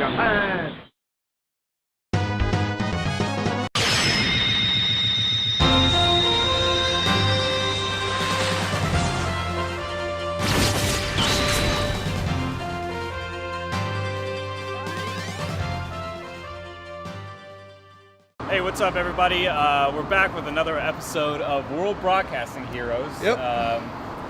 Japan. Hey, what's up, everybody? We're back with another episode of World Broadcasting Heroes. Yep.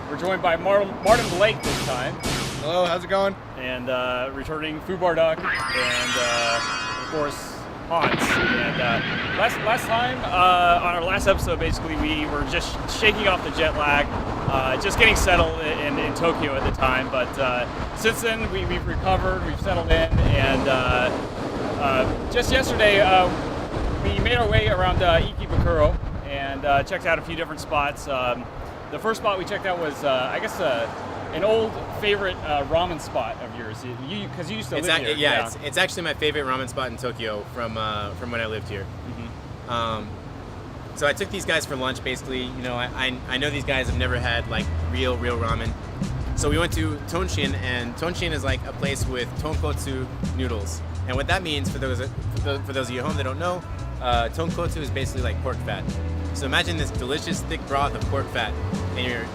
We're joined by Martin Blake this time. Hello, how's it going? And returning Fubar Duck and, of course, Hans. And last time, on our last episode, basically, we were just shaking off the jet lag, just getting settled in Tokyo at the time. But since then, we've recovered, we've settled in, and just yesterday, we made our way around Ikebukuro and checked out a few different spots. The first spot we checked out was, I guess, an old favorite ramen spot of yours. Because you used to live here. Yeah, it's actually my favorite ramen spot in Tokyo from when I lived here. Mm-hmm. So I took these guys for lunch, basically. You know, I know these guys have never had like real ramen. So we went to Tonshin, and Tonshin is like a place with tonkotsu noodles. And what that means, for those of you at home that don't know, tonkotsu is basically like pork fat. So imagine this delicious thick broth of pork fat, and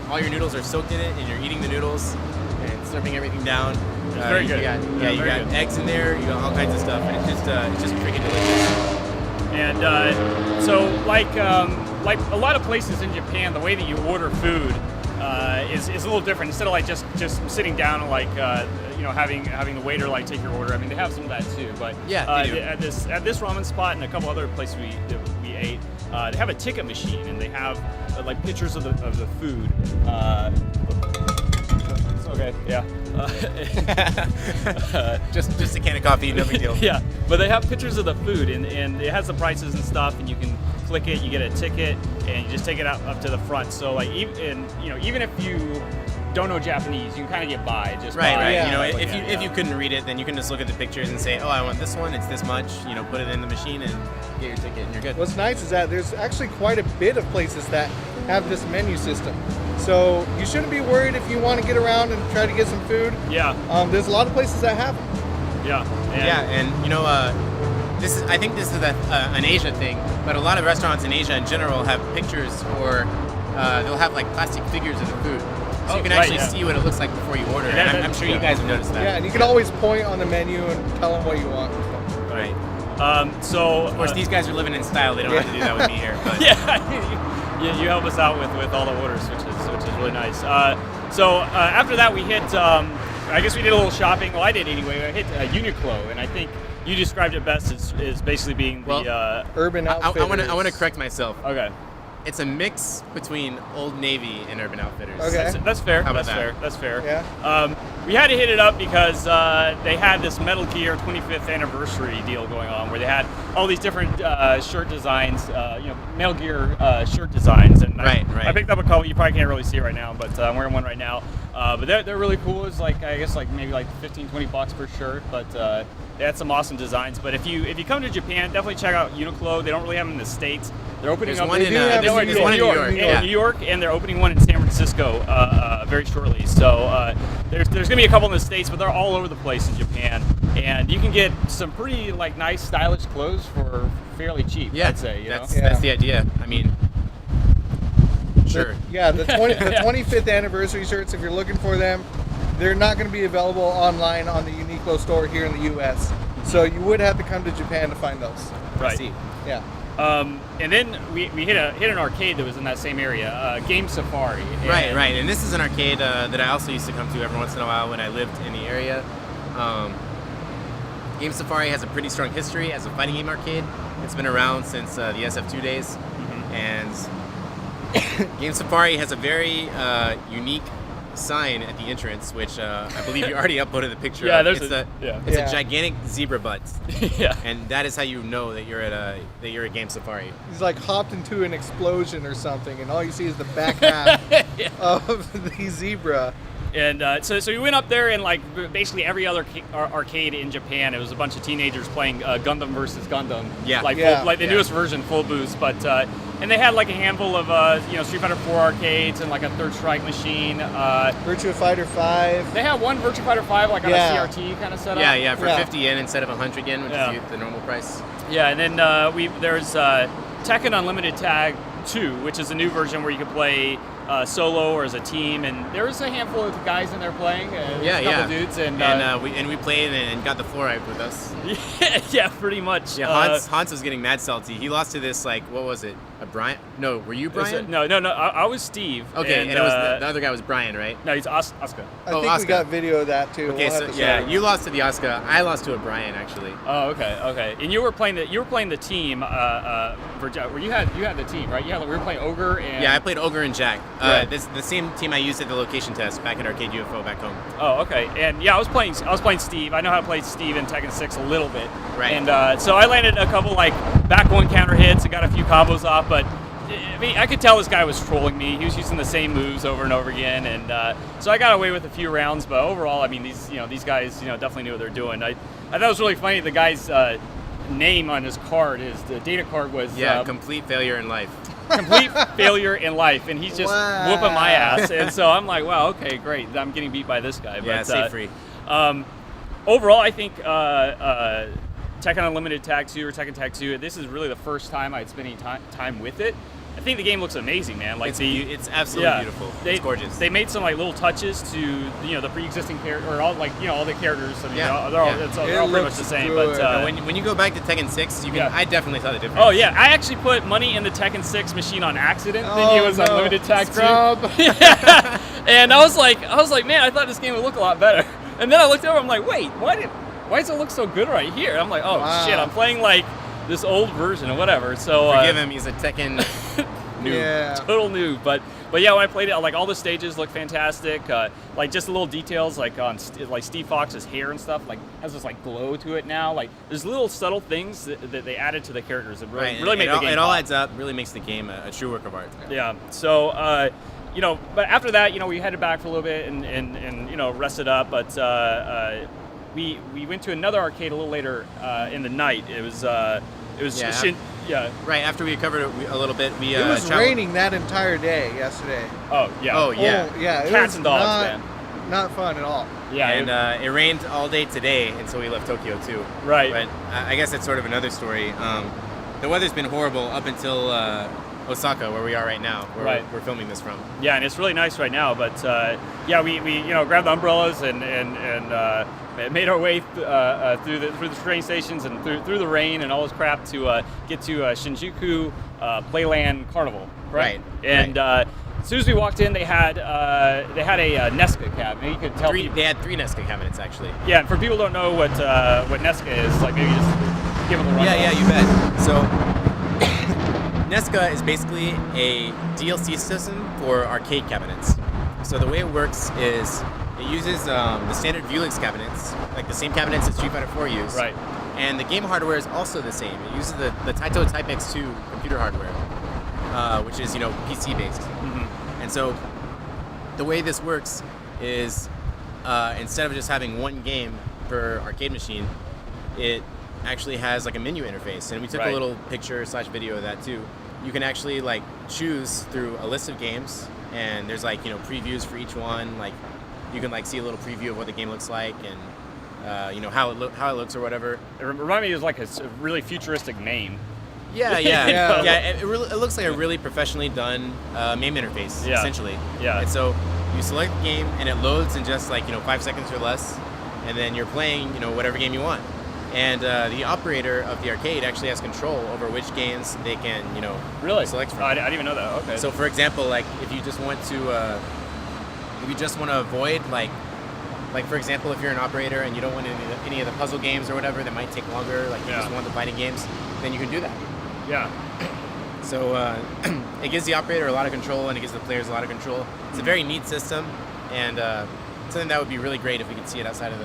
all your noodles are soaked in it, and you're eating the noodles and slurping everything down. It's very good. You got eggs in there, you got all kinds of stuff, and it's just freaking delicious. And so, like a lot of places in Japan, the way that you order food is a little different. Instead of like just sitting down and like having the waiter like take your order. I mean, they have some of that too. But yeah, they do. At this ramen spot and a couple other places we ate, they have a ticket machine, and they have like pictures of the food. Okay, yeah. Just a can of coffee, no big deal. Yeah, but they have pictures of the food, and it has the prices and stuff, and you can click it, you get a ticket, and you just take it up to the front. So like even if you don't know Japanese, you can kind of get by. Right. Yeah. If you couldn't read it, then you can just look at the pictures and say, oh, I want this one, it's this much. Put it in the machine and get your ticket, and you're good. What's nice is that there's actually quite a bit of places that have this menu system. So you shouldn't be worried if you want to get around and try to get some food. Yeah. There's a lot of places that have them. Yeah. I think this is an Asia thing, but a lot of restaurants in Asia in general have pictures, or they'll have like plastic figures of the food. So you can actually see what it looks like before you order. Yeah, and I'm sure you guys have noticed that. Yeah, and you can always point on the menu and tell them what you want. Right. So of course, these guys are living in style. They don't have to do that with me here. But. Yeah, you help us out with all the orders, which is really nice. So after that, we hit. I guess we did a little shopping. Well, I did anyway. I hit Uniqlo, and I think you described it best as basically being the Urban Outfitters. I want to correct myself. Okay. It's a mix between Old Navy and Urban Outfitters. Okay. That's fair. How about That's fair. Yeah. We had to hit it up because they had this Metal Gear 25th anniversary deal going on, where they had all these different shirt designs, Metal Gear shirt designs, and I picked up a couple. You probably can't really see it right now, but I'm wearing one right now. But they're really cool. It's like, I guess, like maybe like $15-20 per shirt, but they had some awesome designs. But if you come to Japan, definitely check out Uniqlo. They don't really have them in the States. They're opening up one in New York, and they're opening one in San Francisco very shortly. So there's going to be a couple in the States, but they're all over the place in Japan. And you can get some pretty like nice, stylish clothes for fairly cheap. Yeah, I'd say. That's the idea. I mean, sure. The 25th anniversary shirts, if you're looking for them, they're not going to be available online on the Uniqlo store here in the U.S. So you would have to come to Japan to find those. Right. I see. Yeah. And then we hit an arcade that was in that same area, Game Safari. Right. And this is an arcade that I also used to come to every once in a while when I lived in the area. Game Safari has a pretty strong history as a fighting game arcade. It's been around since the SF2 days. Mm-hmm. And Game Safari has a very unique sign at the entrance, which I believe you already uploaded the picture of. It's a gigantic zebra butt. Yeah. And that is how you know that you're at Game Safari. He's like hopped into an explosion or something, and all you see is the back half of the zebra. And so we went up there, and like basically every other arcade in Japan, it was a bunch of teenagers playing Gundam versus Gundam. Yeah. Like the newest version, full boost. But and they had like a handful of Street Fighter 4 arcades and like a Third Strike machine. Virtua Fighter 5. They had one Virtua Fighter 5 like on a CRT kind of setup. Yeah, for 50 yen instead of 100 yen, which is the normal price. Yeah, and then there's Tekken Unlimited Tag 2, which is a new version where you can play solo or as a team, and there was a handful of guys in there playing. A couple dudes, and we played and got the fluoride with us. Yeah, pretty much. Yeah, Hans was getting mad salty. He lost to this what was it? A Brian? No, were you Brian? No. I was Steve. Okay, and it was the other guy was Brian, right? No, he's Osaka. I think we got video of that too. Okay, you lost to the Osaka. I lost to a Brian actually. Oh, okay. And you were playing the team. You had the team, right? We were playing Ogre and. Yeah, I played Ogre and Jack. Right. This the same team I used at the location test back at Arcade UFO back home. Oh, okay. And yeah, I was playing Steve. I know how to play Steve in Tekken 6 a little bit. Right. And so I landed a couple back one counter hits and got a few combos off, but I mean, I could tell this guy was trolling me. He was using the same moves over and over again, and so I got away with a few rounds. But overall, I mean, these guys definitely knew what they're doing. I thought it was really funny. The guy's name on his card, the data card was complete failure in life. Complete failure in life, and he's just whooping my ass. And so I'm like, wow, okay, great. I'm getting beat by this guy. Yeah, but, stay free. Overall, I think Tekken Unlimited Tag 2 or Tekken Tag 2, this is really the first time I'd spent any time with it. I think the game looks amazing, man. It's absolutely beautiful. It's gorgeous. They made some little touches to the pre-existing character, or all all the characters. I mean, they're all pretty much the same. Good. But when you go back to Tekken 6, I definitely saw the difference. Oh yeah, I actually put money in the Tekken 6 machine on accident, thinking it was Unlimited Tag 2. Yeah. And I was like, man, I thought this game would look a lot better. And then I looked over, I'm like, wait, why does it look so good right here? I'm like, oh shit, I'm playing this old version or whatever. So forgive him, he's a Tekken noob. Yeah. Total noob. But yeah, when I played it, all the stages look fantastic. Just the little details, on Steve Fox's hair and stuff, has this glow to it now. There's little subtle things that they added to the characters that really make the game. It all adds up. Really makes the game a true work of art. Yeah. So but after that, we headed back for a little bit and rested up. But we went to another arcade a little later in the night. It was right after we covered it a little bit. It was raining that entire day yesterday. Oh yeah. Oh yeah. Cats and dogs, man. Not fun at all. Yeah. And it rained all day today until we left Tokyo too. Right. But I guess that's sort of another story. The weather's been horrible up until Osaka, where we are right now, where we're filming this from. Yeah, and it's really nice right now. But we grabbed the umbrellas and made our way through the train stations and through the rain and all this crap to get to Shinjuku Playland Carnival. Right. And as soon as we walked in, they had a Nesca cabinet. You could tell they had 3 Nesca cabinets actually. Yeah, and for people who don't know what Nesca is, maybe just give them a rundown. Yeah, you bet. So Nesca is basically a DLC system for arcade cabinets. So the way it works is it uses the standard Vuelix cabinets, like the same cabinets that Street Fighter 4 use. Right. And the game hardware is also the same. It uses the Taito Type X2 computer hardware, which is PC based. Mm-hmm. And so the way this works is instead of just having one game per arcade machine, it actually has a menu interface. And we took a little picture / video of that too. You can actually choose through a list of games, and there's previews for each one. You can see a little preview of what the game looks like and how it looks or whatever. It reminded me of a really futuristic name. Yeah. It looks like a really professionally done MAME interface essentially. Yeah. And so you select the game and it loads in just 5 seconds or less, and then you're playing whatever game you want. And the operator of the arcade actually has control over which games they can really select from. I didn't even know that. Okay. So for example, if you just want to avoid for example, if you're an operator and you don't want any of the puzzle games or whatever that might take longer, you just want the fighting games, then you can do that. Yeah. So it gives the operator a lot of control and it gives the players a lot of control. It's a very neat system, and something that would be really great if we could see it outside of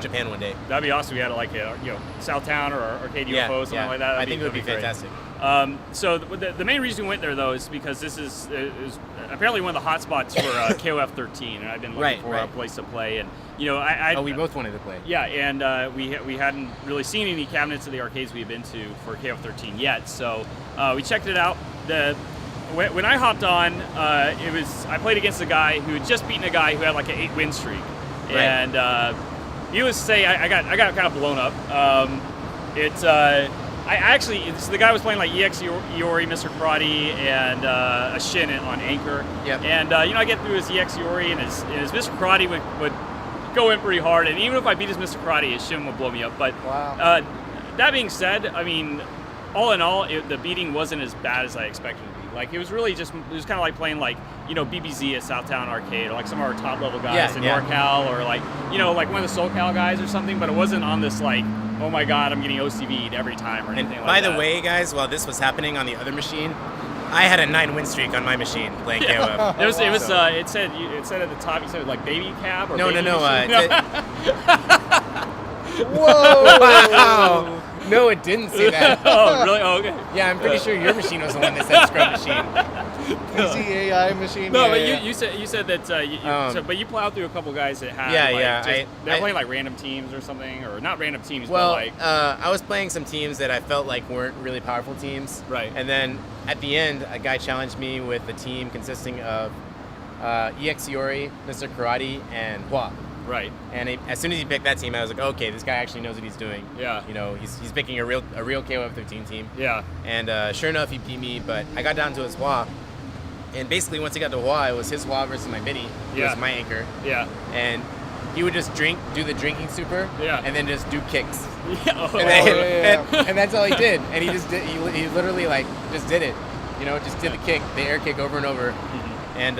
Japan one day. That'd be awesome. We had Southtown or Arcade UFO, something like that. I think it would be fantastic. So the main reason we went there though is because this is apparently one of the hot spots for KOF 13, and I've been looking for a place to play. And we both wanted to play. Yeah, and we hadn't really seen any cabinets of the arcades we've been to for KOF 13 yet, so we checked it out. when I hopped on, I played against a guy who had just beaten a guy who had like an 8-win streak, Right. and needless to say, I got kind of blown up. I actually, the guy was playing like EX Iori, Mr. Karate, and a Shin on Anchor. Yep. And I get through his EX Iori, and his Mr. Karate would go in pretty hard, and even if I beat his Mr. Karate, his Shin would blow me up. But Wow. that being said, I mean, all in all, the beating wasn't as bad as I expected it to be. Like, it was really just, it was kind of like playing like, BBZ at Southtown Arcade, or like some of our top level guys in NorCal, or like, like one of the SoCal guys or something, but it wasn't on this like, oh my god, I'm getting OCV'd every time or anything like that. By the way, guys, while this was happening on the other machine, I had a 9-win streak on my machine playing KOF. It said at the top, you said like baby cab or No. Whoa! Wow. No, it didn't say that. Oh, really? Oh, okay. Yeah, I'm pretty sure your machine was the one that said scrub machine. PCAI machine. No, yeah, but you said that but you plowed through a couple guys that had they're playing like random teams or something, or not random teams, Well, but like I was playing some teams that I felt like weren't really powerful teams. Right. And then at the end, a guy challenged me with a team consisting of EX Iori, Mr. Karate, and Hua. right. And as soon as he picked that team, I was like, okay, this guy actually knows what he's doing. Yeah. He's picking a real KOF 13 team. Yeah. And sure enough, he beat me, but I got down to his Hua. And basically, once he got to Hua, it was his Hua versus my Biddy. It was my anchor. Yeah. And he would just do the drinking super, and then just do kicks. Yeah. And that's all he did. And he just did. He literally like just did it. Just did the kick, the air kick over and over. Mm-hmm. And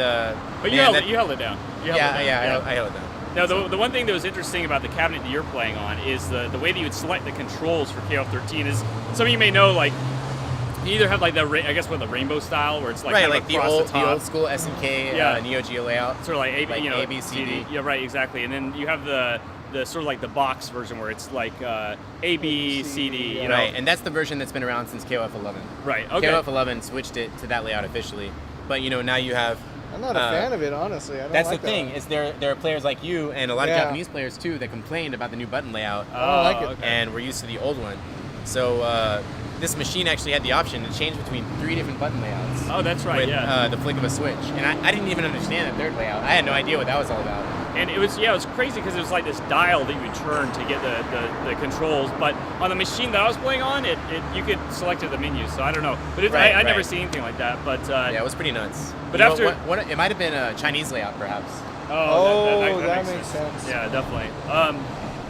but you held it down. I held it down. Now, the one thing that was interesting about the cabinet that you're playing on is the way that you would select the controls for KOF 13 is, some of you may know, like, you either have like the rainbow style, where it's like right, kind of like the across old school SNK Neo Geo layout, sort of like A B C D. Yeah, right, exactly. And then you have the sort of like the box version where it's like A B C D. Right, and that's the version that's been around since KOF 11. Right. Okay. KOF 11 switched it to that layout officially, but now you have. I'm not a fan of it, honestly. I don't that's like the thing. that. Is there are players like you and a lot of Japanese players too that complained about the new button layout. I don't like it. Okay. And we're used to the old one. So this machine actually had the option to change between 3 different button layouts. Oh, that's right. With the flick of a switch, and I didn't even understand the third layout. I had no idea what that was all about. And it was crazy because it was like this dial that you would turn to get the controls. But on the machine that I was playing on, it you could select the menus. So I don't know, but I never seen anything like that. But yeah, it was pretty nuts. But after it might have been a Chinese layout, perhaps. That makes sense. Yeah, definitely.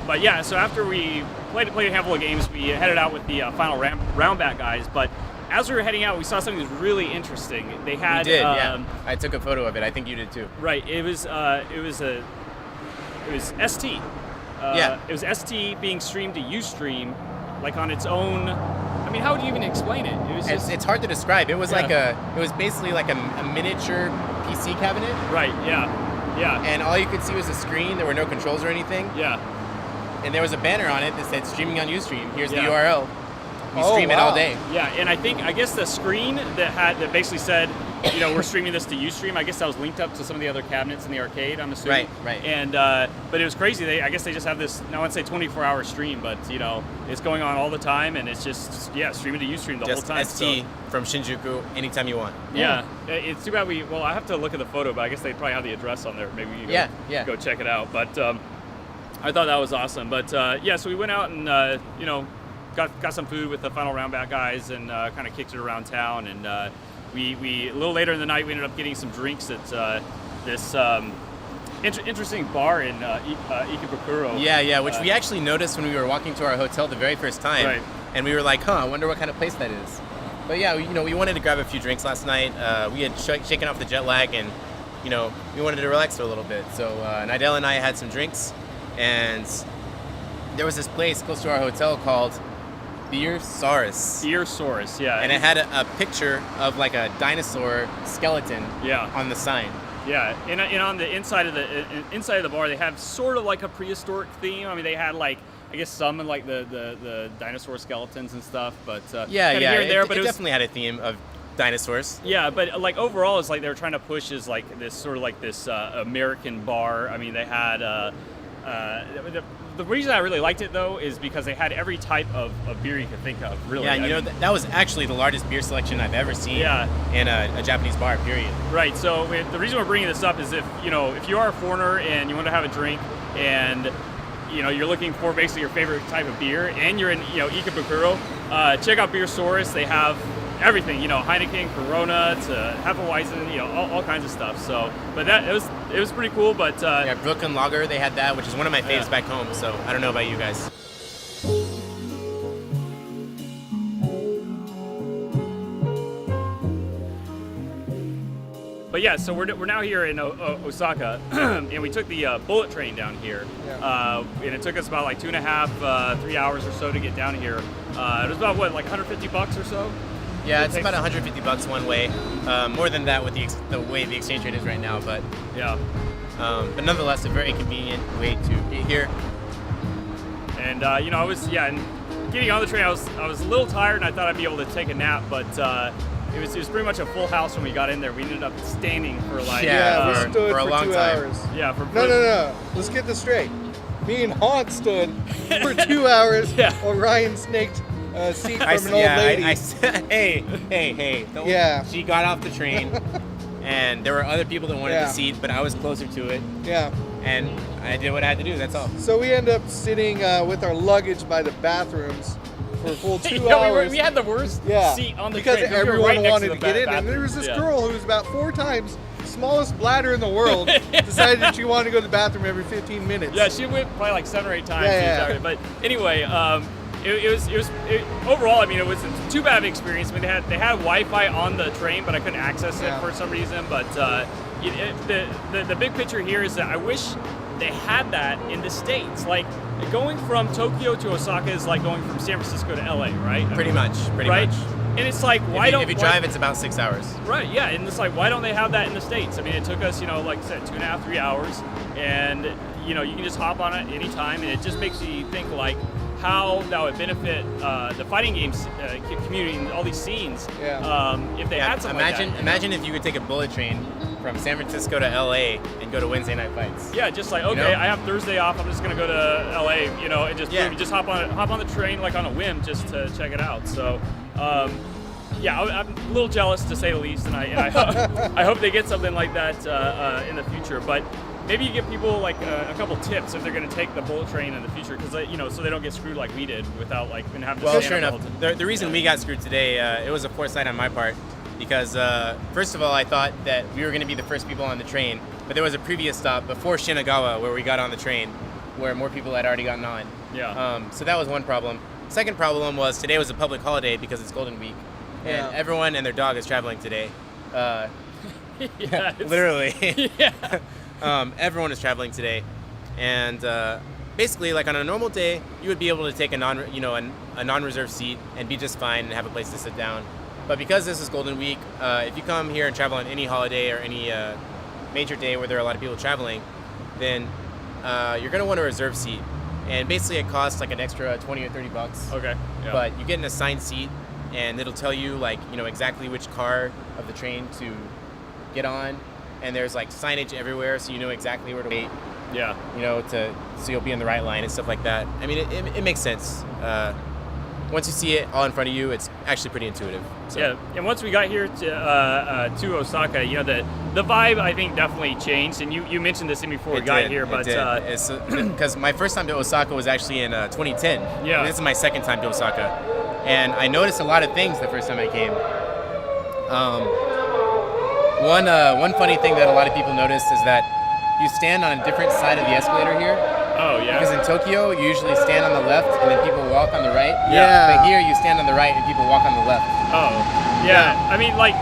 But yeah, so after we played a handful of games, we headed out with the final round back guys. But as we were heading out, we saw something that was really interesting. They had. We did, yeah. I took a photo of it. I think you did too. Right. It was ST. It was ST being streamed to Ustream, like on its own. I mean, how would you even explain it? It was it's hard to describe. It was it was basically like a miniature PC cabinet. Right. Yeah. Yeah. And all you could see was a screen. There were no controls or anything. Yeah. And there was a banner on it that said streaming on Ustream. Here's the URL. You stream it all day. Yeah, and I guess the screen that basically said, we're streaming this to Ustream. I guess that was linked up to some of the other cabinets in the arcade, I'm assuming. Right. And but it was crazy. I guess they just have this. I wouldn't say 24-hour stream, but it's going on all the time, and it's just streaming to Ustream the whole time. ST from Shinjuku anytime you want. Yeah, it's too bad I have to look at the photo, but I guess they probably have the address on there. Maybe you can go check it out. But I thought that was awesome. But so we went out and got some food with the final round back guys and kind of kicked it around town. And we a little later in the night, we ended up getting some drinks at this interesting bar in Ikebukuro. Yeah, which we actually noticed when we were walking to our hotel the very first time. Right. And we were like, I wonder what kind of place that is. But yeah, we wanted to grab a few drinks last night. We had shaken off the jet lag, and we wanted to relax for a little bit. So Nidell and I had some drinks, and there was this place close to our hotel called Beersaurus. Beersaurus, yeah. And it had a picture of like a dinosaur skeleton on the sign. Yeah, and on the inside of the bar, they have sort of like a prehistoric theme. I mean, they had like, I guess some in like the dinosaur skeletons and stuff, but here and there. But it definitely had a theme of dinosaurs. Yeah, but like overall, it's like they were trying to push is like this sort of like this American bar. I mean, they had the reason I really liked it though is because they had every type of beer you could think of. Really, Yeah, and that was actually the largest beer selection I've ever seen. Yeah. In a Japanese bar. Period. Right. So the reason we're bringing this up is if you are a foreigner and you want to have a drink and you're looking for basically your favorite type of beer and you're in Ikebukuro, check out Beersaurus. They have everything, Heineken, Corona to Hefeweizen, all kinds of stuff. So, but it was pretty cool. But yeah, Brooklyn Lager, they had that, which is one of my faves back home. So I don't know about you guys. But yeah, so we're now here in Osaka, and we took the bullet train down here, and it took us about like 2.5, 3 hours or so to get down here. It was about like $150 or so. Yeah, it's about $150 one way. More than that with the way the exchange rate is right now, but yeah. But nonetheless, a very convenient way to get here. And I was and getting on the train, I was a little tired, and I thought I'd be able to take a nap, but it was pretty much a full house when we got in there. We ended up standing for like we stood for a for long 2 time. hours. Yeah, No. Let's get this straight. Me and Haunt stood for 2 hours while Ryan snaked a seat from an old lady. Hey. Yeah. She got off the train, and there were other people that wanted the seat, but I was closer to it. Yeah. And I did what I had to do. That's all. So we end up sitting with our luggage by the bathrooms for a full 2 hours. We had the worst seat on the because train. everyone we were right next wanted to to the get in, and bathroom. there was this girl who was about 4 times smallest bladder in the world decided that she wanted to go to the bathroom every 15 minutes. Yeah, she went probably like 7 or 8 times. Yeah. But anyway, overall, I mean, it wasn't too bad of an experience. I mean, they had Wi-Fi on the train, but I couldn't access it for some reason. But the big picture here is that I wish they had that in the States. Like, going from Tokyo to Osaka is like going from San Francisco to LA, right? Pretty much. And it's like, if you drive, it's about 6 hours. Right, yeah, and it's like, why don't they have that in the States? I mean, it took us, like I said, 2.5, 3 hours, and, you can just hop on it anytime, and it just makes you think, like, how that would benefit the fighting games community and all these scenes if they had something like that. Imagine if you could take a bullet train from San Francisco to LA and go to Wednesday night fights. Yeah, just like, okay, I have Thursday off, I'm just gonna go to LA, and just hop on the train like on a whim just to check it out. So I'm a little jealous to say the least, and I hope they get something like that in the future. But maybe you give people like a couple tips if they're going to take the bullet train in the future, because so they don't get screwed like we did without like having to. Well, sure enough, the reason we got screwed today, it was a foresight on my part, because first of all, I thought that we were going to be the first people on the train, but there was a previous stop before Shinagawa where we got on the train, where more people had already gotten on. Yeah. So that was one problem. Second problem was today was a public holiday because it's Golden Week, and everyone and their dog is traveling today. Literally. Everyone is traveling today, and basically, like on a normal day, you would be able to take a non-reserved seat and be just fine and have a place to sit down. But because this is Golden Week, if you come here and travel on any holiday or any major day where there are a lot of people traveling, then you're going to want a reserved seat. And basically it costs like an extra $20 or $30. Okay. Yeah. But you get an assigned seat, and it'll tell you exactly which car of the train to get on. And there's like signage everywhere, so you know exactly where to wait. Yeah. So you'll be in the right line and stuff like that. I mean, it makes sense. Once you see it all in front of you, it's actually pretty intuitive. So. Yeah, and once we got here to Osaka, the vibe I think definitely changed. And you mentioned this before we got here, but because my first time to Osaka was actually in 2010. Yeah. And this is my second time to Osaka, and I noticed a lot of things the first time I came. One funny thing that a lot of people noticed is that you stand on a different side of the escalator here. Oh, yeah. Because in Tokyo, you usually stand on the left and then people walk on the right. Yeah. But here, you stand on the right and people walk on the left. Oh, yeah. I mean, like,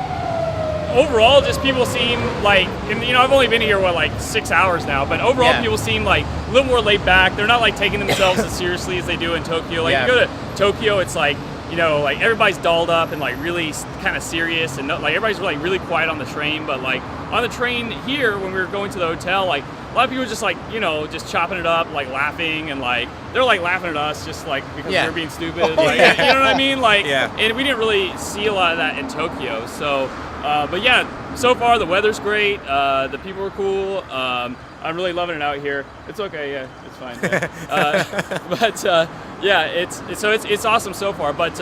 overall, just people seem like, and, I've only been here, 6 hours now, but overall, people seem like a little more laid back. They're not like taking themselves as seriously as they do in Tokyo. Like, you go to Tokyo, it's like, like everybody's dolled up and like really kind of serious, and like everybody's like really quiet on the train. But like on the train here, when we were going to the hotel, like a lot of people just like just chopping it up, like laughing, and like they're like laughing at us just like because we're being stupid. You know what I mean? Like, and we didn't really see a lot of that in Tokyo. So, but yeah, so far the weather's great. The people were cool. I'm really loving it out here. It's okay, yeah, it's fine. Yeah. Yeah, it's awesome so far. But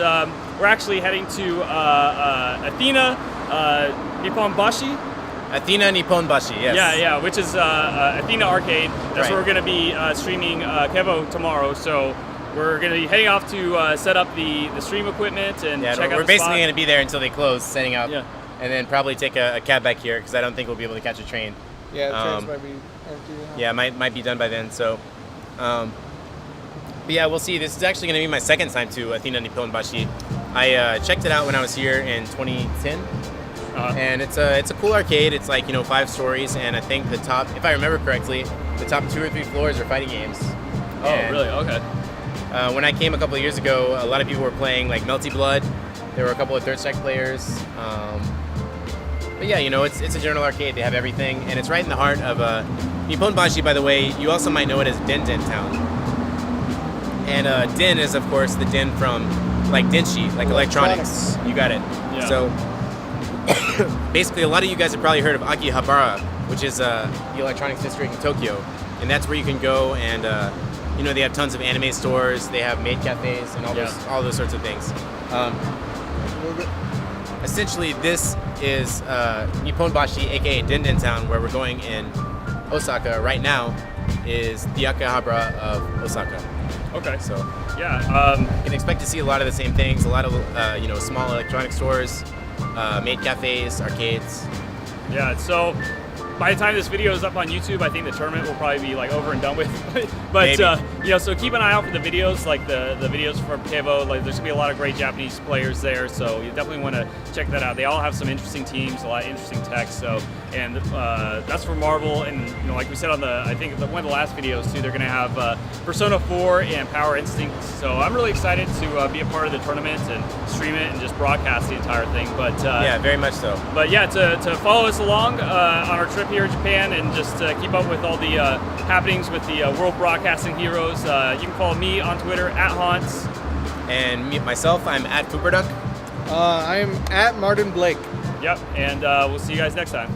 we're actually heading to Athena Nipponbashi. Athena Nipponbashi, yes. Yeah, which is Athena Arcade. That's where we're going to be streaming Kevo tomorrow. So we're going to be heading off to set up the stream equipment and check out the we're basically spot. going to be there until they close, setting up, Yeah. and then probably take a cab back here because I don't think we'll be able to catch a train. Yeah, the trains might be empty. Yeah, might be done by then. So, but yeah, we'll see. This is actually going to be my second time to Athena Nipponbashi. I checked it out when I was here in 2010. And it's a cool arcade. It's like 5 stories, and I think the top, if I remember correctly, the top 2 or 3 floors are fighting games. Oh, and, really? Okay. When I came a couple of years ago, a lot of people were playing like Melty Blood. There were a couple of Third Strike players. But yeah, it's a general arcade. They have everything, and it's right in the heart of Nipponbashi. By the way, you also might know it as Den Town. And Den is, of course, the Den from like Denshi, like electronics. You got it. Yeah. So. Basically, a lot of you guys have probably heard of Akihabara, which is the electronics district in Tokyo, and that's where you can go and they have tons of anime stores, they have maid cafes, and all those sorts of things. Essentially, this is Nipponbashi, aka Den Town, where we're going in Osaka right now. Is the Akihabara of Osaka. Okay. So yeah, you can expect to see a lot of the same things, a lot of small electronic stores. Maid cafes, arcades. Yeah, so by the time this video is up on YouTube, I think the tournament will probably be like over and done with. But so keep an eye out for the videos, like the videos from Kevo. Like there's gonna be a lot of great Japanese players there, so you definitely want to check that out. They all have some interesting teams, a lot of interesting tech. So and that's for Marvel, and like we said on I think one of the last videos too, they're gonna have Persona 4 and Power Instinct. So I'm really excited to be a part of the tournament and stream it and just broadcast the entire thing. But yeah, very much so. But yeah, to follow us along on our trip here in Japan and just keep up with all the happenings with the World Broadcasting Heroes, you can follow me on Twitter @Haunts. And myself, I'm @Fooberduck. I'm @Martin Blake. Yep, and we'll see you guys next time.